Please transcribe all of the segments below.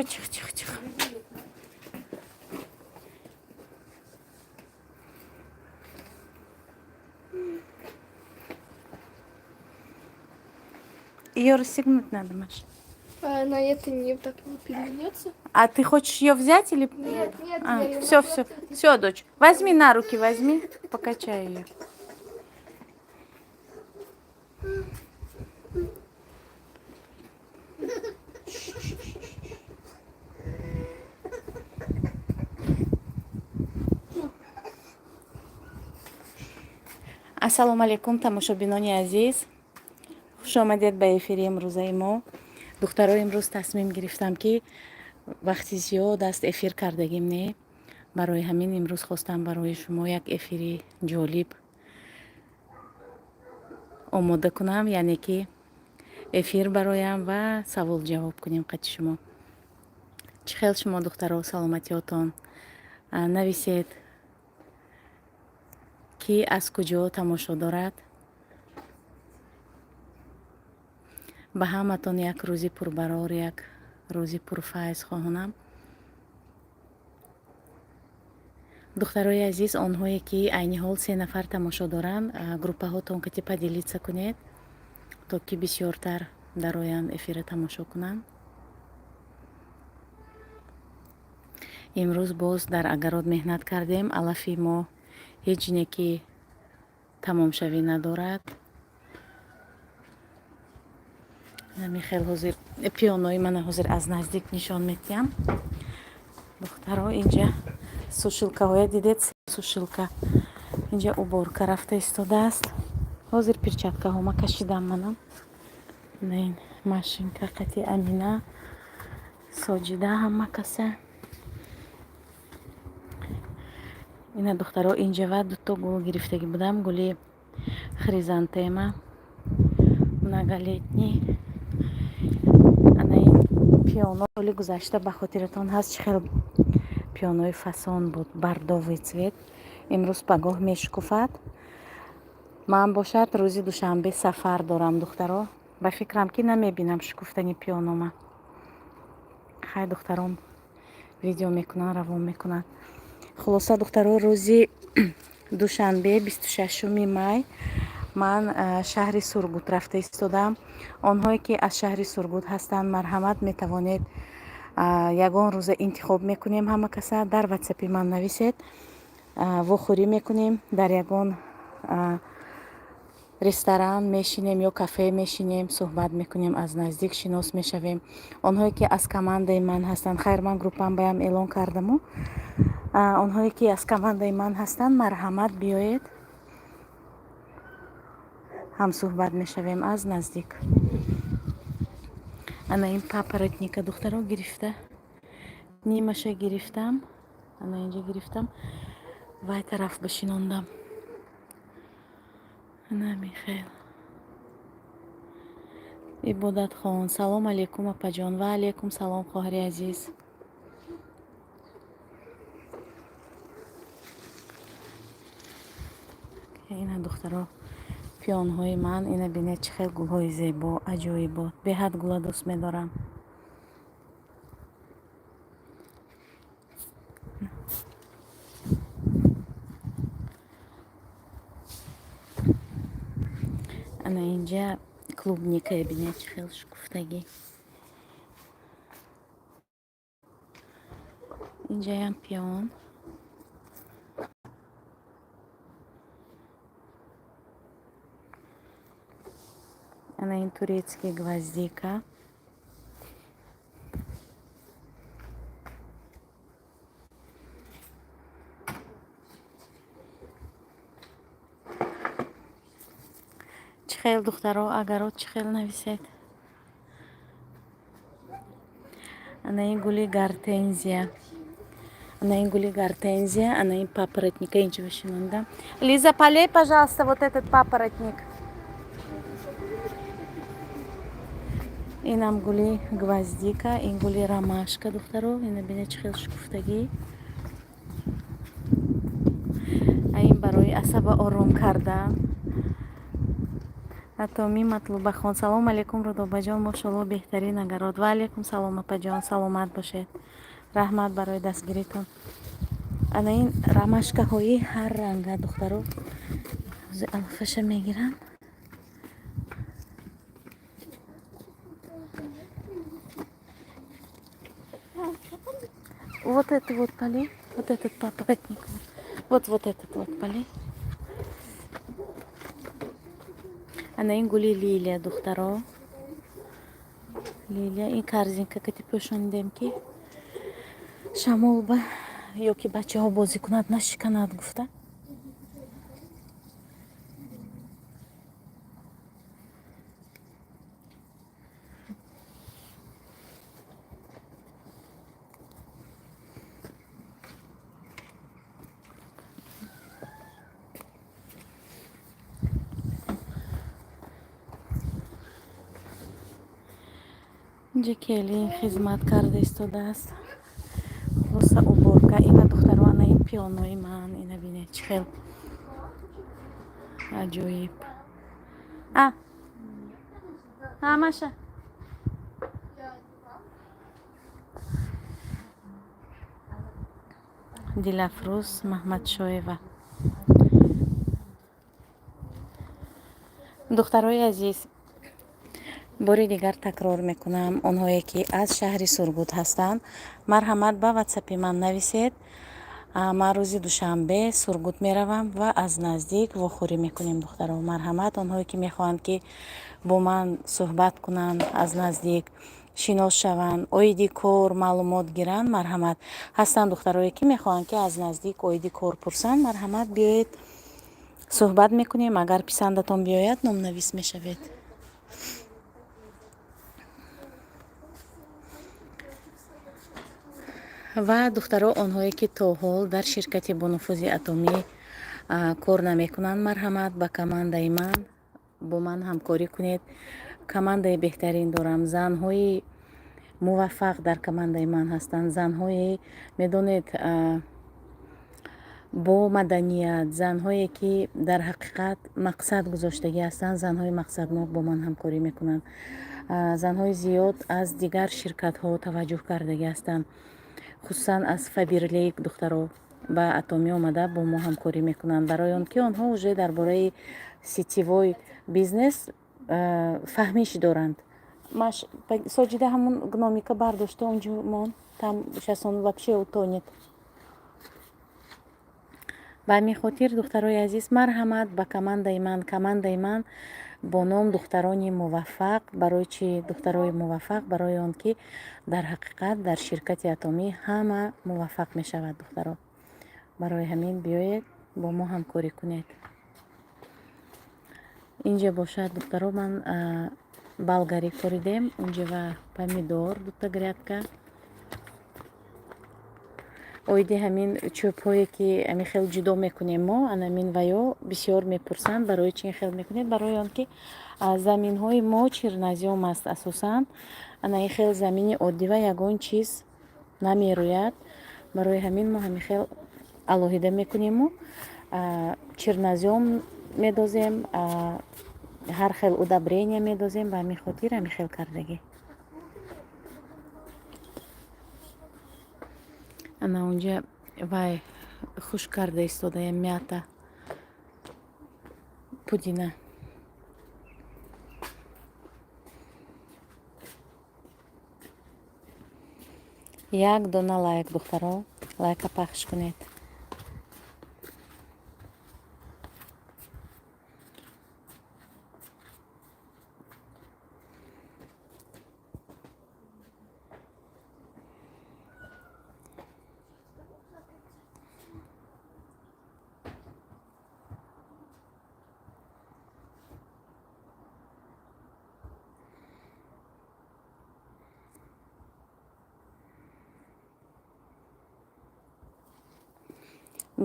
чих. Ее расстегнуть надо, Маш. На это не так не перевернется. А ты хочешь ее взять или? Нет, А, я её все, наоборот все, дочь. Возьми на руки, возьми, покачай ее. ассалому алейкум, тамошобинони азиз. хуш омадед ба эфири имрӯзаи мо. духтаро имрӯз тасмим гирифтам ки вақти зиёд аст эфир кардагим не. барои ҳамин имрӯз хостам барои шумо як эфири ҷолиб омода кунам, яъне ки эфир бароям ва савол ҷавоб кунем қадди шумо. чӣ хел шумо духтаро, саломатиётон? нависед ки аз куҷо тамошо дорад. ба ҳаматон як рӯзи пурбарор, як рӯзи пурфайз хоҳонам. духтарои азиз, онҳое ки айни ҳол 3 нафар тамошо доранд, группаҳотон кати падилица кунед, то ки бисёртар дароянд эфира тамошо кунанд. имрӯз боз дар агарод меҳнат кардем. алафи мо ҳеҷ не ки тамомшавӣ надорад. михел ҳозир пиёнои мана ҳозир аз наздик нишон медиҳам. духтаро инҷа сушилкаҳоя дидед, сушилка инҷа уборка рафта истодааст. ҳозир перчаткаҳома кашидам манам. ин машинка қати амина, соҷида ҳама каса. ина духтаро инҷа ва дуто гул гирифтагӣ будам, гули хризантема многолетний. ана ин пиёно соли гузашта ба хотиратон ҳаст чӣ хел пиёнои фасон буд, бардовый цвет. имрӯз пагоҳ мешукуфад. ман бошад рӯзи душанбе сафар дорам духтаро. ба фикрам ки намебинам шукуфтани пиёнома. хай духтаром видео мекунанд, равон мекунанд. хулоса духтаро, рӯзи душанбе 26 май ман шаҳри Сургут рафта истодам. онҳое ки аз шаҳри Сургут ҳастанд, марҳамат, метавонед ягон рӯза интихоб мекунем. ҳама каса дар ватсапи ман нависед, вохӯрӣ мекунем, дар ягон ресторан мешинем ё кафе мешинем, суҳбат мекунем, аз наздик шинос мешавем. онҳое ки аз командаи ман ҳастанд, хайр ман группам баям эълон кардаму, онҳое ки аз командаи ман ҳастанд, марҳамат, биёед, ҳамсуҳбат мешавем аз наздик. ана ин папоротника духтаро гирифта, нимаша гирифтам, ана инҷа гирифтам, вай тараф бишинондам. ана михел ибодатхон, салом алейкум апаҷон. ва алейкум салом хоҳари азиз. ина духтаро пиёнҳои ман, ина бинед чӣ хел гулҳои зебо, аҷоибот, беҳад гула дӯст медорам. ана инҷа клубника бинед чӣ хел шукуфтагӣ. инҷаям пиён. ана ин турецкий гвоздика. чӣ хел духтаро, агарот чӣ хел нависед? ана ин гули гортензия. ана ин гули гортензия, ана ин папоротника инҷа бишинондам. Лиза, полей, пожалуйста, вот этот папоротник. инам гули гвоздика, ин гули ромашка духтаро, ина бинед чӣ хел шукуфтагӣ. ин барои асаба ором кардан. атоми матлубахон. Салом алейкум Рудобаҷон, мошалло беҳтарин агарод. Ва алейкум салом апаҷон, саломат бошед. Раҳмат барои дастгиритон. Ана ин рамашкаҳои ҳар ранга духтаро алфаша мегиранд. Вот это вот поли, вот этот папоротник, вот этот вот поли. Ана ин гули лилия духтаро. Лилия ин корзинка ки пӯшондем ки шамол ба ё ки бачаҳо бозӣ кунад нашиканад гуфта. инҷа кели хизматкарда истодааст. Хулоса уборка. Ина духтаро ана ин пиёнои ман. Ина бинед чӣ хел аҷоиб. Маша. Дилафрӯз Маҳмадшоева. духтарои азиз, бори дигар такрор мекунам, онҳое ки аз шаҳри Сургут ҳастанд, марҳамат ба ватсапи ман нависед. Ман рӯзи душанбе Сургут меравам ва аз наздик вохӯрӣ мекунем духтаро. Марҳамат, онҳое ки мехоҳанд ки бо ман суҳбат кунанд, аз наздик шинос шаванд, оиди кор маълумот гиранд, марҳамат. Ҳастанд духтарое ки мехоҳанд ки аз наздик оиди кор пурсанд, марҳамат, биёед суҳбат мекунем. Агар писандатон биёяд, номнавис мешавед. ва духтаро, онҳое ки то ҳол дар ширкати бонуфузи атомӣ кор намекунанд, марҳамат, ба командаи ман бо ман ҳамкорӣ кунед. Командаи беҳтарин дорам. Занҳои муваффақ дар командаи ман ҳастанд. Занҳое медонед бо маданият, занҳое ки дар ҳақиқат мақсад гузоштагӣ ҳастанд, занҳои мақсаднок бо ман ҳамкорӣ мекунанд. Занҳои зиёд аз дигар ширкатҳо таваҷҷӯҳ кардагӣ ҳастанд. хусусан аз Фаберлик духтаро ба атомӣ омада бо мо ҳамкорӣ мекунанд, барои он ки онҳо уже дар бораи сетивой бизнес фаҳмиш доранд. Соҷида ҳамун гномика бардошта онҷо мон там шасон вообще утонет. ба ҳамин хотир духтарои азиз, марҳамат ба командаи ман бо ном духтарони муваффақ. Барои чӣ духтарои муваффақ? Барои он ки дар ҳақиқат дар ширкати атомӣ ҳама муваффақ мешавад духтаро. Барои ҳамин биёед бо мо ҳамкорӣ кунед. инҷа бошад духтаро, ман болгарӣ коридем, унҷа ва помидор дута грядка. оиди ҳамин чӯбҳое ки ами хел ҷудо мекунем мо, анамин ва ё бисёр мепурсанд, барои чин хел мекунед? Барои он ки заминҳои мо чирназём аст асосан. Ана ин хел замини оддӣ ва ягон чиз намерӯяд. Барои ҳамин мо ҳамин хел алоҳида мекунем. Мо чирназём медозем, ҳар хел удобрения медозем. Ба ҳамин хотир ҳамин хел кардагӣ. ана унҷа вай хушк карда истодаям мята, пудина. як дона лайк духтаро, лайка пахш кунед.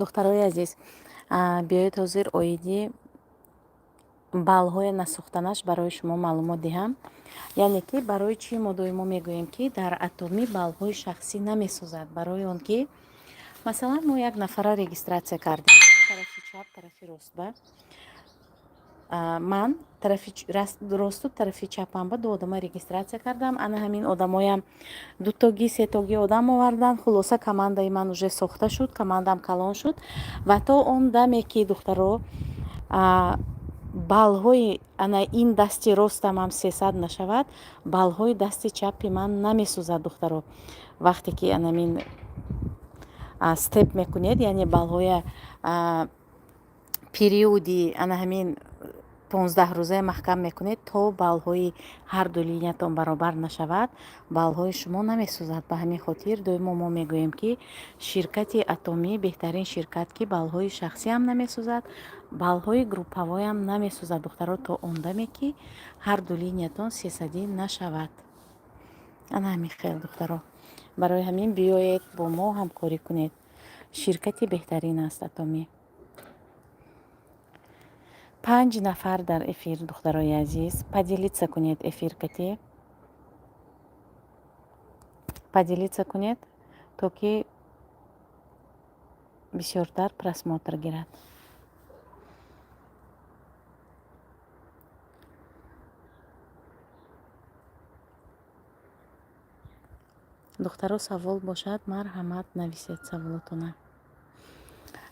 духтарои азиз, биёед ҳозир оиди балҳои насохтанаш барои шумо маълумот диҳам. Яъне ки барои чӣ мо доимо мегӯем ки дар атомӣ балҳои шахсӣ намесозад? Барои он ки масалан мо як нафара регистратсия кардем, тарафи чап, тарафи рост ба ман росту тарафи чапам ба ду одама регистратсия кардам. Ана ҳамин одамоям дутоги сетоги одам овардан. Хулоса командаи ман уже сохта шуд, командам калон шуд ва то он даме ки духтаро балҳои ана ин дасти ростам ҳам 300 нашавад, балҳои дасти чапи ман намесӯзад духтаро. Вақте ки анамин степ мекунед, яъне балҳоя периоди ана ҳамин 15 рӯзаи маҳкам мекунед, то балҳои ҳарду линиятон баробар нашавад, балҳои шумо намесӯзад. Ба ҳамин хотир доимо мо мегӯем ки ширкати Атоми беҳтарин ширкат, ки балҳои шахсиам намесӯзад, балҳои группавоям намесӯзад духтаро, то он даме ки ҳарду линиятон 300 нашавад. ана ҳамин хел духтаро. барои ҳамин биёед бо мо ҳамкорӣ кунед. Ширкати беҳтарин аст Атоми. 5 нафар дар эфир духтарои азиз. Поделиться кунед эфир кати. Поделиться кунед, то ки бисёртар просмотр гирад. духтаро савол бошад, марҳамат нависед саволотона.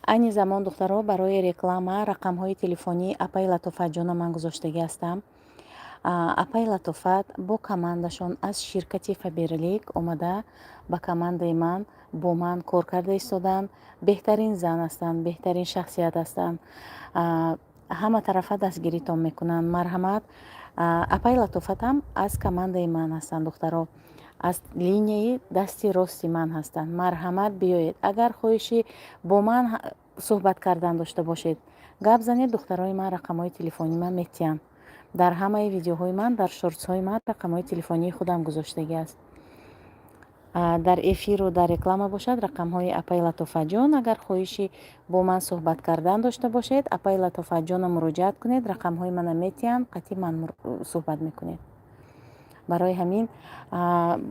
айни замон духтаро барои реклама рақамҳои телефонии Апаи Латофатҷона ман гузоштагӣ ҳастам. Апаи Латофат бо командашон аз ширкати Фаберлик омада ба командаи ман бо ман кор карда истоданд. Беҳтарин зан ҳастанд, беҳтарин шахсият ҳастанд, ҳама тарафа дастгиритон мекунанд. Марҳамат. Апаи Латофатам аз командаи ман ҳастанд духтаро, аз линияи дасти рости ман ҳастанд. Марҳамат, биёед. Агар хоҳиши бо ман суҳбат кардан дошта бошед, гап занед, духтарои ман рақамҳои телефонии ман метиҳам. дар ҳамаи видеоҳои ман, дар шортсҳои ман рақамҳои телефонии худам гузоштагӣ аст. дар эфиру дар реклама бошад, рақамҳои Апаи Латофатҷон. Агар хоҳиши бо ман суҳбат кардан дошта бошед, Апаи Латофатҷона муроҷиат кунед, рақамҳои мана метиҳам, қатъи ман суҳбат мекунед. барои ҳамин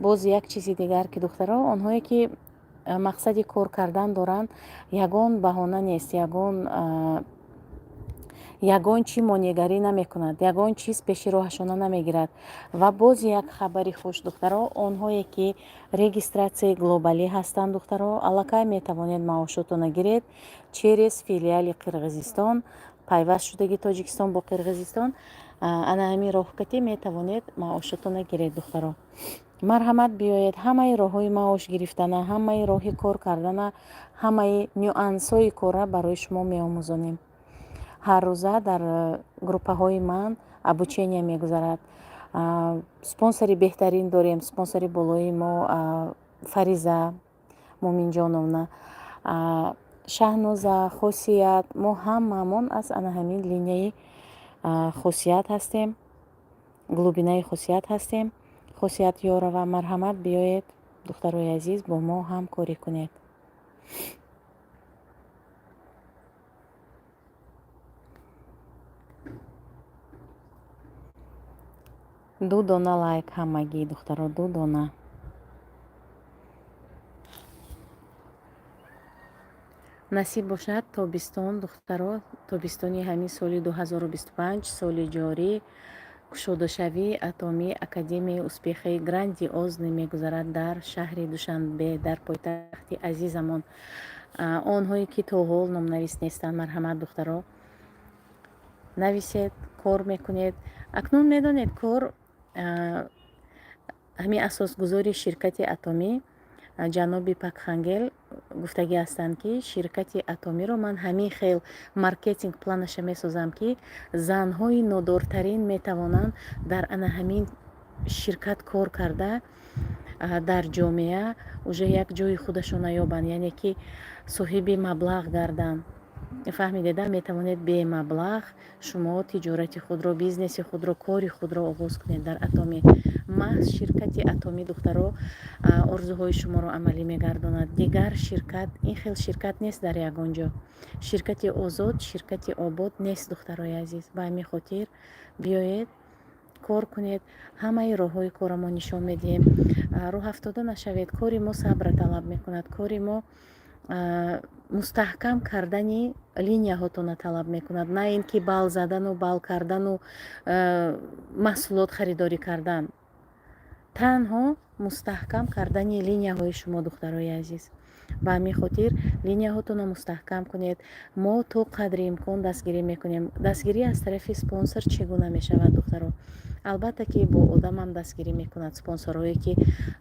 боз як чизи дигар ки духтаро, онҳое ки мақсади кор кардан доранд, ягон баҳона нест, ягон чӣ монегарӣ намекунад, ягон чиз пеши роҳашона намегирад. Ва боз як хабари хуш духтаро, онҳое ки регистратсияи глобалӣ ҳастанд духтаро, аллакай метавонед маошотона гиред через филиали Қирғизистон, пайваст шудаги Тоҷикистон бо Қирғизистон. ана ҳамин роҳ кати метавонед маошотона гиред духтаро. марҳамат, биёед. ҳамаи роҳҳои маош гирифтана, ҳамаи роҳи кор кардана, ҳамаи нюансҳои кора барои шумо меомӯзонем. ҳаррӯза дар группаҳои ман обучение мегузарад. спонсори беҳтарин дорем. Спонсори болои мо Фариза Муминҷоновна, Шаҳноза, Хосият. мо ҳамаамон аз ана ҳамин линияи Хосият ҳастем, глубинаи Хосият ҳастем. Хосият ёрова. марҳамат, биёед духтарои азиз, бо мо ҳамкорӣ кунед. ду дона лайк ҳамагӣ духтаро, ду дона. насиб бошад тобистон духтаро, тобистони ҳамин соли 2025, соли ҷорӣ, кушодашавии Атоми академияи успехи грандиозне мегузарад дар шаҳри Душанбе, дар пойтахти азизамон. онҳое ки то ҳол номнавис нестанд, марҳамат духтаро, нависед, кор мекунед. акнун медонед кор ҳамин асосгузори ширкати Атоми ҷаноби Пакхангел гуфтагӣ ҳастанд ки ширкати Атомиро ман ҳамин хел маркетинг планаша месозам ки занҳои нодортарин метавонанд дар ана ҳамин ширкат кор карда дар ҷомеа уже як ҷои худашона ёбанд, яъне ки соҳиби маблағ гарданд. фаҳмидеда, метавонед бемаблағ шумо тиҷорати худро, бизнеси худро, кори худро оғоз кунед дар Атоми. маҳз ширкати Атоми духтаро орзуҳои шуморо амалӣ мегардонад. дигар ширкат, ин хел ширкат нест дар ягон ҷо. ширкати озод, ширкати обод нест духтарои азиз. ба ҳамин хотир биёед, кор кунед. ҳамаи роҳҳои корро мо нишон медиҳем. роҳ афтода нашавед. кори мо сабра талаб мекунад. кори мо мустаҳкам кардани линияҳотона талаб мекунад, на ин ки бал задану бал кардану маҳсулот харидорӣ кардан. танҳо мустаҳкам кардани линияҳои шумо духтарои азиз. ба ҳамин хотир линияҳотонро мустаҳкам кунед. мо то қадри имкон дастгирӣ мекунем. Дастгирӣ аз тарафи спонсор чӣ гуна мешавад духтаро? албатта ки бо одамам дастгирӣ мекунад, спонсорое ки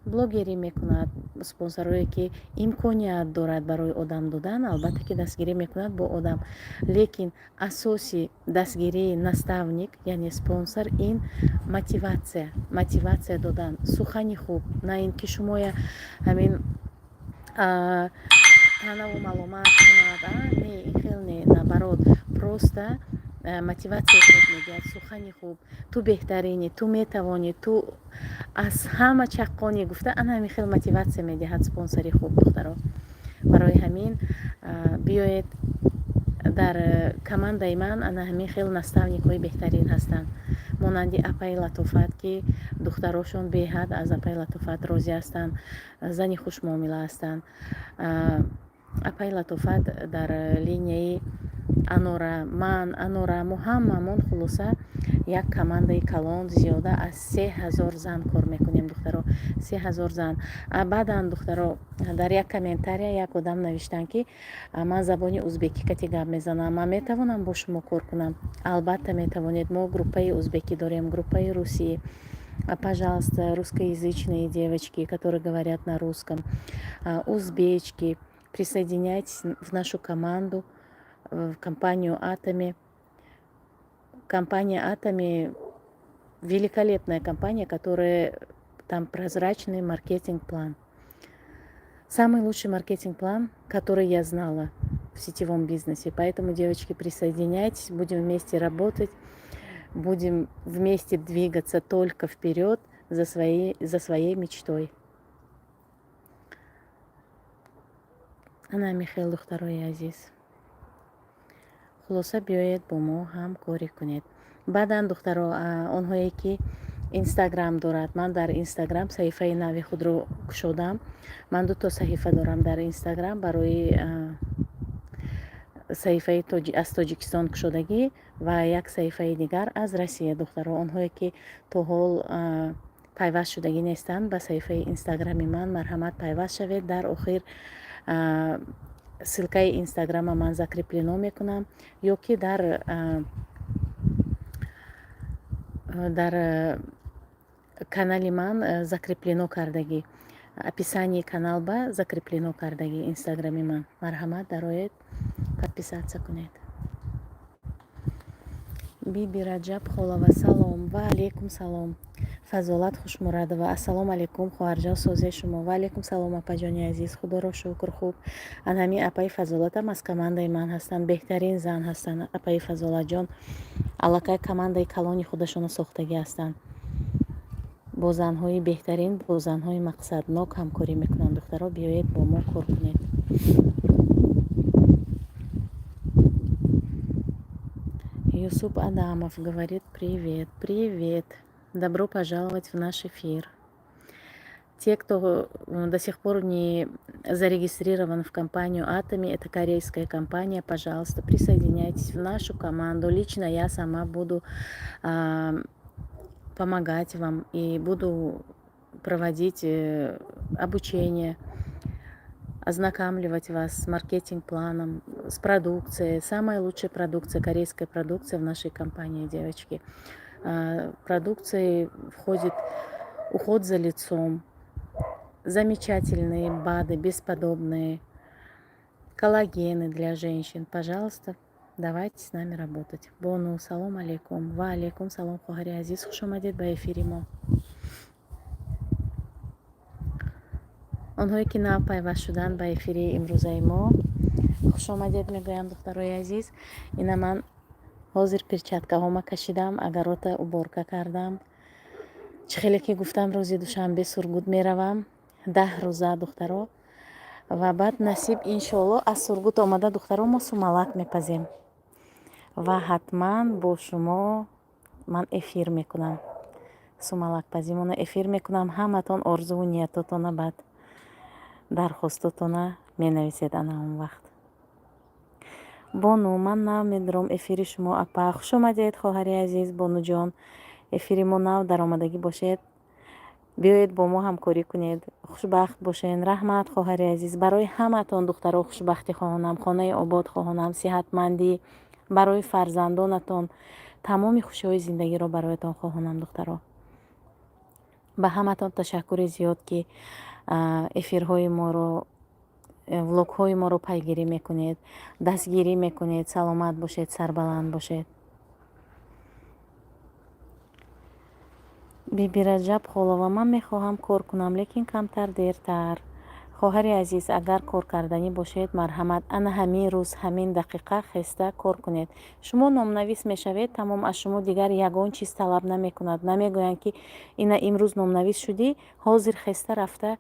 блогерӣ мекунад, спонсорое ки имконият дорад барои одам додан, албатта ки дастгирӣ мекунад бо одам. лекин асоси дастгирии наставник, яъне спонсор, ин мотивация додан, сухани хуб, на ин ки шумо ҳамин танаву маломат кунад, не ин хел не, наоборот, просто мотивация хуб мегӯяд, сухани хуб, ту беҳтарини, ту метавонӣ, ту аз ҳама чаққонӣ гуфта, ана ҳамин хел мотивация медиҳад спонсори хуб духтаро. барои ҳамин биёед дар командаи ман ана ҳамин хел наставникҳои беҳтарин ҳастанд, монанди апаи латофат ки духтарошон беҳад аз апаи латофат розӣ ҳастанд, зани хушмуомила ҳастанд. апаи латофат дар линияи анора, ман, анора, мо ҳамамон хулоса як командаи калон зиёда аз 3000 зан кор мекунем духтаро, 3000 зан. баъдан духтаро дар як комментария як одам навиштанд ки ман забони узбекӣ кати гап мезанам, ман метавонам бо шумо кор кунам? албатта метавонед, мо группаи узбекӣ дорем, группаи русӣ. Пожалуйста, русскоязычные девочки, которые говорят на русском, узбечки, присоединяйтесь в нашу команду, в компанию Atomy. Компания Atomy – великолепная компания, которая там прозрачный маркетинг-план. Самый лучший маркетинг-план, который я знала в сетевом бизнесе. Поэтому, девочки, присоединяйтесь, будем вместе работать, будем вместе двигаться только вперед за своей мечтой. ана михел духтарои азиз, хулоса биёед бо мо ҳам корӣ кунед. баъдан духтаро онҳое ки инстаграм дорад, ман дар инстаграм саҳифаи нави худро кушодам. ман 2 саҳифа дорам дар инстаграм барои саҳифаи аз тоҷикистон кушодагӣ ва як саҳифаи дигар аз Россия духтаро. онҳое ки то ҳол пайваст шудагӣ нестанд ба саҳифаи инстаграми ман марҳамат пайваст шавед. дар охир ссилкаи инстаграма ман закреплено мекунам, ё ки дар канали ман закреплено кардагӣ, описании канал ба закреплено кардагӣ инстаграми ман. марҳамат дароед подписаться кунед. биби раҷаб холова салом. ва алейкум салом. фазолат хушмурадова ассалому алейкум хоҳарҷон, созе шумо. ва алейкум салом апаҷони азиз, худоро шукр хуб. анҳами апаи фазолатам аз командаи ман ҳастанд, беҳтарин зан ҳастанд. апаи фазолатҷон аллакай командаи калони худашонро сохтагӣ ҳастанд, бо занҳои беҳтарин, бо занҳои мақсаднок ҳамкорӣ мекунанд. духтаро биёед бо мо кор кунед. Юсуп Адамов говорит: привет, привет, добро пожаловать в наш эфир. Те, кто до сих пор не зарегистрирован в компанию Atomy, это корейская компания, пожалуйста, присоединяйтесь в нашу команду. Лично я сама буду помогать вам и буду проводить обучение, ознакомливать вас с маркетинг-планом, с продукцией. Самая лучшая продукция, корейская продукция в нашей компании, девочки. Продукцией входит уход за лицом, замечательные БАДы, бесподобные, коллагены для женщин. Пожалуйста, давайте с нами работать. Бону, салом алейкум. Ва алейкум салом, хоҳари азиз, хуш омадед ба эфири мо. онҳое ки нав пайваст шуданд ба эфири имрӯзаи мо, хуш омадед мегӯям духтарои азиз. ина ман ҳозир перчаткаҳома кашидам, агарота уборка кардам. чӣ хеле ки гуфтам рӯзи душанбе сургут меравам, 10 рӯза духтаро, ва баъд насиб иншоалло аз сургут омада духтаро мо сумалак мепазем ва ҳатман бо шумо ман эфир мекунам. сумалакпазимона эфир мекунам. ҳаматон орзуву ниятотона баъд дархостотона менависед ана он вақт. бону ман нав медорам эфири шумо апа хуш омадед хоҳари азиз. Бонуҷон, эфири мо нав даромадагӣ бошед, биёед бо мо ҳамкорӣ кунед, хушбахт бошед. Раҳмат хоҳари азиз. Барои ҳаматон духтаро хушбахтӣ хоҳонам, хонаи обод хоҳонам, сиҳатмандӣ барои фарзандонатон, тамоми хушиҳои зиндагиро бароятон хоҳонам духтаро. ба ҳаматон ташаккури зиёд ки эфирҳои моро, влогҳои моро пайгирӣ мекунед, дастгирӣ мекунед. Саломат бошед, сарбаланд бошед. биби Раҷаб Холова: ман мехоҳам кор кунам, лекин камтар дертар. хоҳари азиз, агар кор карданӣ бошед, марҳамат, ана ҳамин рӯз, ҳамин дақиқа хеста кор кунед. шумо номнавис мешавед, тамом, аз шумо дигар ягон чиз талаб намекунад. Намегӯянд ки ина имрӯз номнавис шудӣ, ҳозир хеста рафта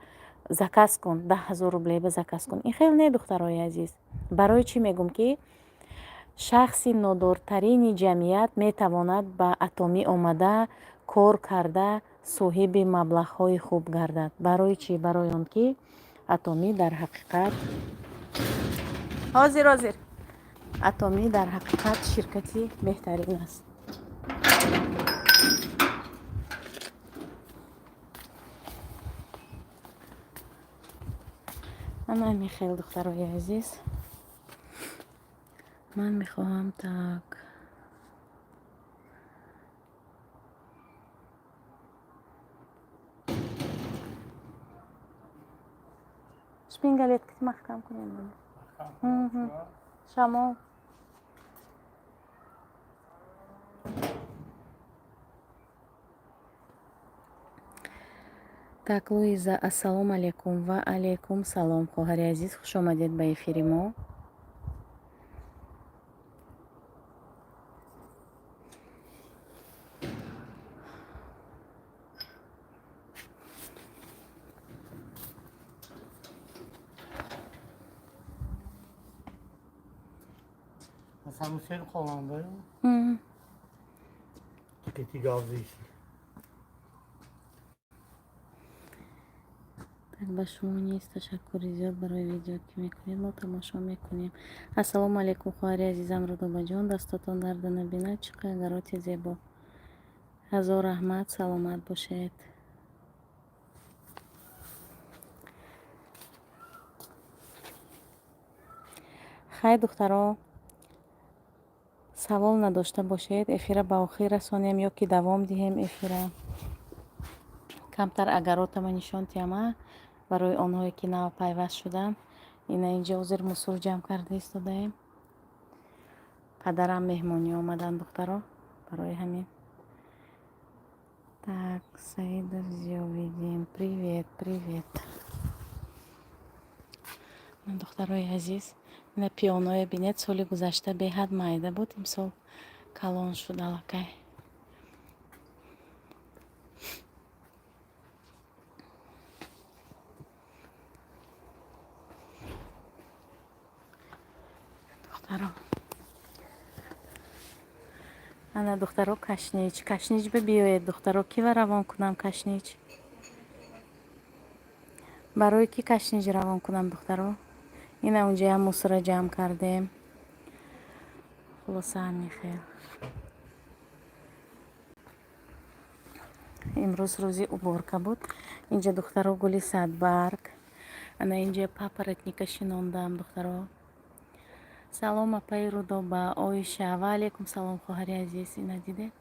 заказ кун, 10,000 рубле ба заказ кун. ин хел не, духтарои азиз. барои чӣ мегӯм ки шахси нодортарини ҷамъият метавонад ба атомӣ омада кор карда соҳиби маблағҳои хуб гардад. барои чӣ? Барои он ки атомӣ дар ҳақиқат атомӣ дар ҳақиқат ширкати беҳтарин аст. ман мехел духтарои азиз, ман мехоҳам так шпингалеткаи маҳкам кунем. шамол так. Луиза: ассалому алайкум. Ва алайкум салом. хоҳари азиз, хуш омадед ба эфири мо. Sen Hollanda Мгм. Тикети гавзиши. так ба шумо низ ташаккури зиёд барои видео ки мекунед, мо тамошо мекунем. ассалому алайкум хоҳари азизам Рудобаҷон, дастотон дарда набинад, чӣ қадароти зебо. ҳазор раҳмат, саломат бошед. хай духтаро, савол надошта бошед, эфира ба охир расонем ё ки давом диҳем эфира. камтар агаротама нишон тиҳама барои онҳое ки нав пайваст шуданд. ина инҷа ҳозир мусор ҷамъ карда истодаем. падарам меҳмонӣ омаданд духтаро, барои ҳамин. так, Саидов Зиёвиддин, привет, привет. духтарои азиз, ина пионое бинед, соли гузашта беҳад майда буд, имсол калон шуд аллакай. духтаро, ана духтаро кашнич биёед духтаро, кива равон кунам кашнич? барои ки кашнич равон кунам духтаро? ина унҷаям мусора ҷамъ кардем. хулоса ҳамин хел. имрӯз рӯзи уборка буд. инҷа духтаро гули садбарг, ана инҷа папоротника шинондам духтаро. салом апаи Рудоба, Оиша. Ва алайкум салом хоҳари азиз. ина дидед?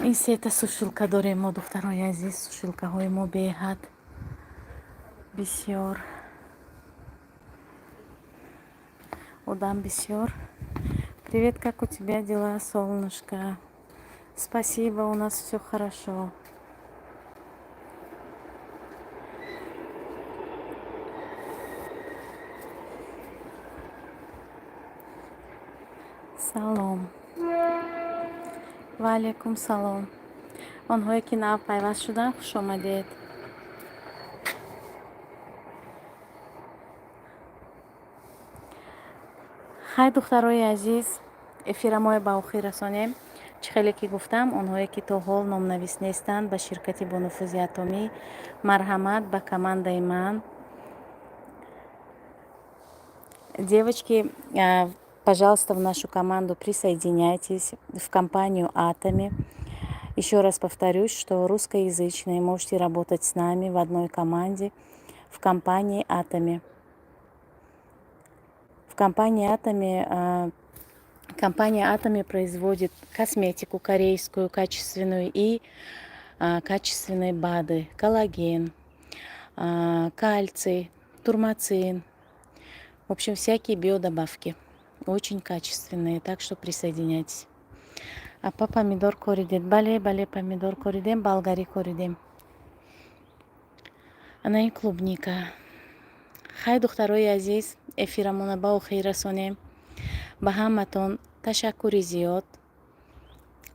ин сета сушилка дорем мо духтарои азиз. сушилкаҳои мо беҳад бисёр одам бисёр. Привет, как у тебя дела, солнышко? Спасибо, у нас все хорошо. салом. ва алайкум салом. онҳое ки нав пайваст шуданд, хуш омадед. хай духтарои азиз, эфира мо ба охир расонем. чӣ хеле ки гуфтам, онҳое ки то ҳол номнавис нестанд, ба ширкати бонуфузи атомӣ марҳамат, ба командаи ман. Девочки, пожалуйста, в нашу команду присоединяйтесь, в компанию «Атоми». Еще раз повторюсь, что русскоязычные можете работать с нами в одной команде в компании «Атоми». В компании «Атоми» производит косметику корейскую, качественную и качественные БАДы, коллаген, кальций, турмацин. В общем, всякие биодобавки. Очень качественные, так что присоединяйтесь. Апа помидор коридем. Бале помидор коридем, болгари коридем. Она и клубника. Хай, духтарои азиз, эфирамона ба охир расонем. Ба ҳаматон ташаккури зиёд.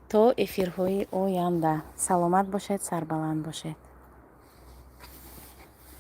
То эфирҳои оянда. Саломат бошед, сарбаланд бошед.